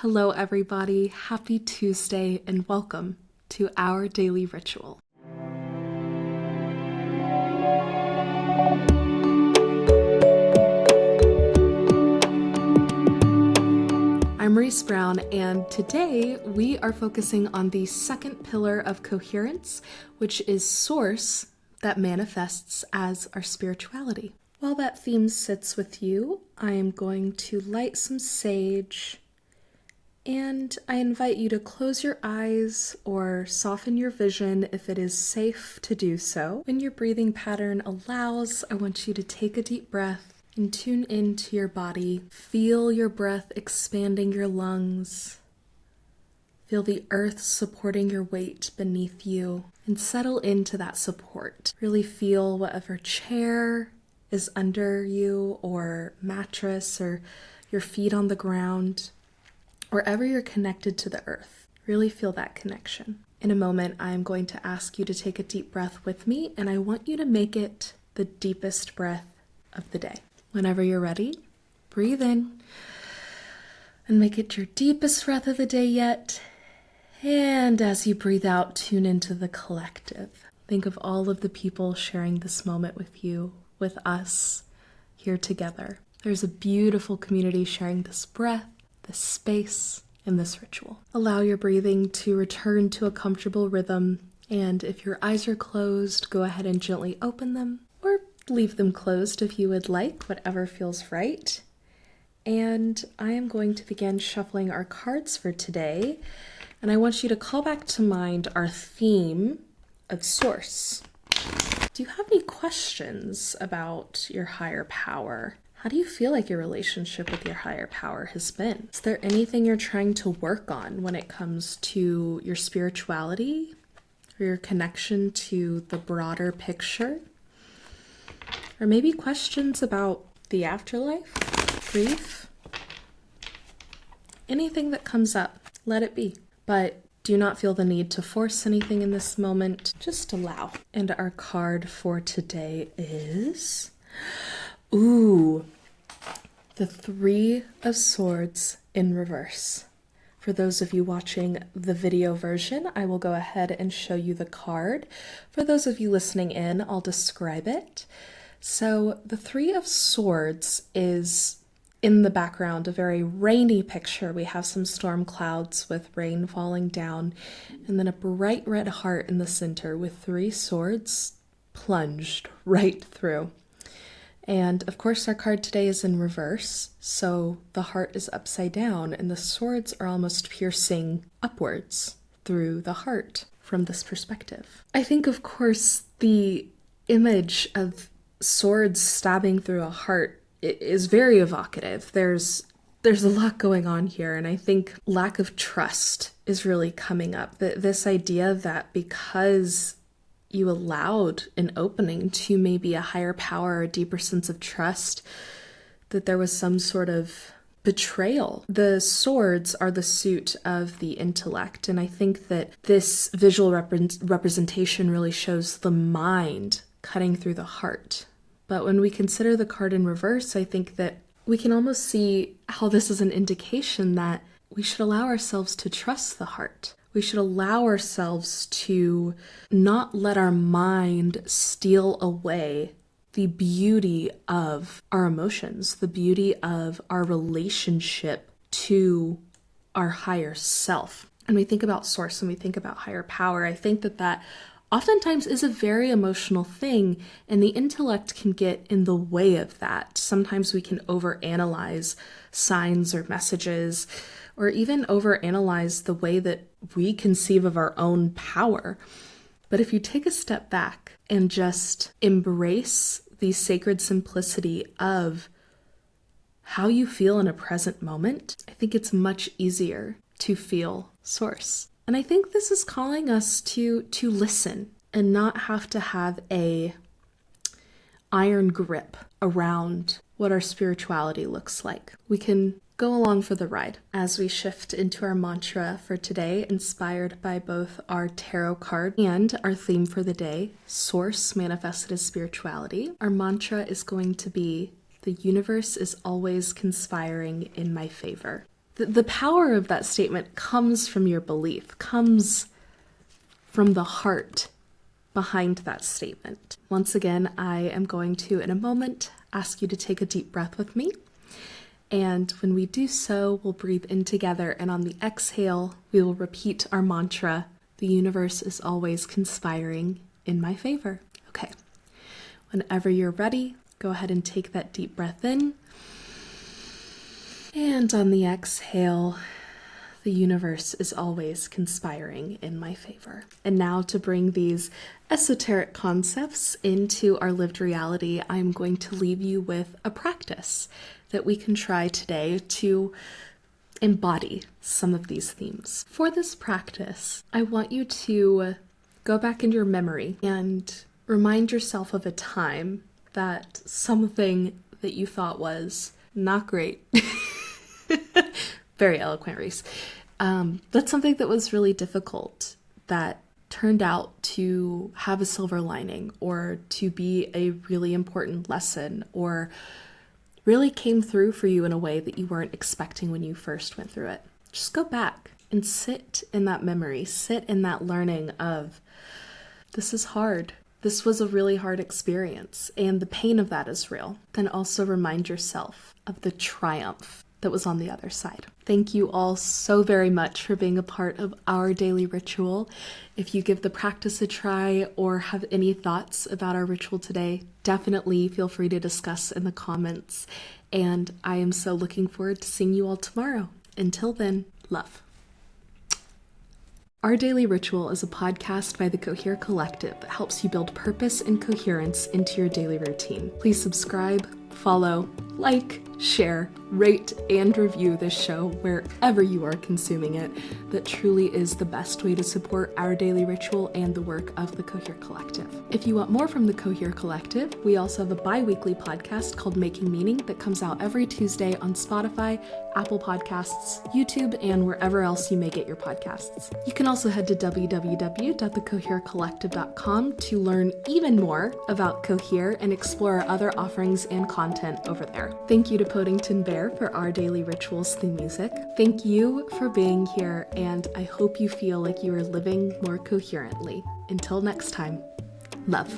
Hello everybody, happy Tuesday and welcome to our daily ritual. I'm Reese Brown, and today we are focusing on the second pillar of coherence, which is source that manifests as our spirituality. While that theme sits with you, I am going to light some sage, and I invite you to close your eyes or soften your vision if it is safe to do so. When your breathing pattern allows, I want you to take a deep breath and tune into your body. Feel your breath expanding your lungs. Feel the earth supporting your weight beneath you and settle into that support. Really feel whatever chair is under you or mattress or your feet on the ground. Wherever you're connected to the earth, really feel that connection. In a moment, I'm going to ask you to take a deep breath with me, and I want you to make it the deepest breath of the day. Whenever you're ready, breathe in and make it your deepest breath of the day yet. And as you breathe out, tune into the collective. Think of all of the people sharing this moment with you, with us, here together. There's a beautiful community sharing this breath, this space, and this ritual. Allow your breathing to return to a comfortable rhythm, and if your eyes are closed, go ahead and gently open them, or leave them closed if you would like, whatever feels right. And I am going to begin shuffling our cards for today, and I want you to call back to mind our theme of source. Do you have any questions about your higher power? How do you feel like your relationship with your higher power has been? Is there anything you're trying to work on when it comes to your spirituality or your connection to the broader picture? Or maybe questions about the afterlife, grief? Anything that comes up, let it be. But do not feel the need to force anything in this moment. Just allow. And our card for today is... the Three of Swords in reverse. For those of you watching the video version, I will go ahead and show you the card. For those of you listening in, I'll describe it. So the Three of Swords is in the background a very rainy picture. We have some storm clouds with rain falling down, and then a bright red heart in the center with three swords plunged right through. And of course our card today is in reverse, so the heart is upside down and the swords are almost piercing upwards through the heart from this perspective. I think, of course, the image of swords stabbing through a heart is very evocative. There's a lot going on here, and I think lack of trust is really coming up. This idea that because you allowed an opening to maybe a higher power or a deeper sense of trust, that there was some sort of betrayal. The swords are the suit of the intellect, and I think that this visual representation really shows the mind cutting through the heart. But when we consider the card in reverse, I think that we can almost see how this is an indication that we should allow ourselves to trust the heart. We should allow ourselves to not let our mind steal away the beauty of our emotions, the beauty of our relationship to our higher self. And we think about source and we think about higher power. I think that oftentimes is a very emotional thing, and the intellect can get in the way of that. Sometimes we can overanalyze signs or messages, or even overanalyze the way that we conceive of our own power. But if you take a step back and just embrace the sacred simplicity of how you feel in a present moment, I think it's much easier to feel source. And I think this is calling us to listen and not have to have a iron grip around what our spirituality looks like. We can go along for the ride as we shift into our mantra for today, inspired by both our tarot card and our theme for the day, source manifested as spirituality. Our mantra is going to be, the universe is always conspiring in my favor. the power of that statement comes from your belief, comes from the heart behind that statement. Once again, I am going to, in a moment, ask you to take a deep breath with me. And when we do so, we'll breathe in together, and on the exhale, we will repeat our mantra, the universe is always conspiring in my favor. Okay, whenever you're ready, go ahead and take that deep breath in. And on the exhale, the universe is always conspiring in my favor. And now to bring these esoteric concepts into our lived reality, I'm going to leave you with a practice that we can try today to embody some of these themes. For this practice, I want you to go back into your memory and remind yourself of a time that something that you thought was not great. Very eloquent, Reese. That's something that was really difficult, that turned out to have a silver lining, or to be a really important lesson, or really came through for you in a way that you weren't expecting when you first went through it. Just go back and sit in that memory, sit in that learning of, this is hard. This was a really hard experience, and the pain of that is real. Then also remind yourself of the triumph that was on the other side. Thank you all so very much for being a part of our daily ritual. If you give the practice a try or have any thoughts about our ritual today, definitely feel free to discuss in the comments. And I am so looking forward to seeing you all tomorrow. Until then, love. Our Daily Ritual is a podcast by the Cohere Collective that helps you build purpose and coherence into your daily routine. Please subscribe, follow, like, share, rate, and review this show wherever you are consuming it. That truly is the best way to support our daily ritual and the work of the Cohere Collective. If you want more from the Cohere Collective, we also have a bi-weekly podcast called Making Meaning that comes out every Tuesday on Spotify, Apple Podcasts, YouTube, and wherever else you may get your podcasts. You can also head to www.thecoherecollective.com to learn even more about Cohere and explore our other offerings and content over there. Thank you to Podington Bear for our daily rituals theme music. Thank you for being here, and I hope you feel like you are living more coherently. Until next time, love.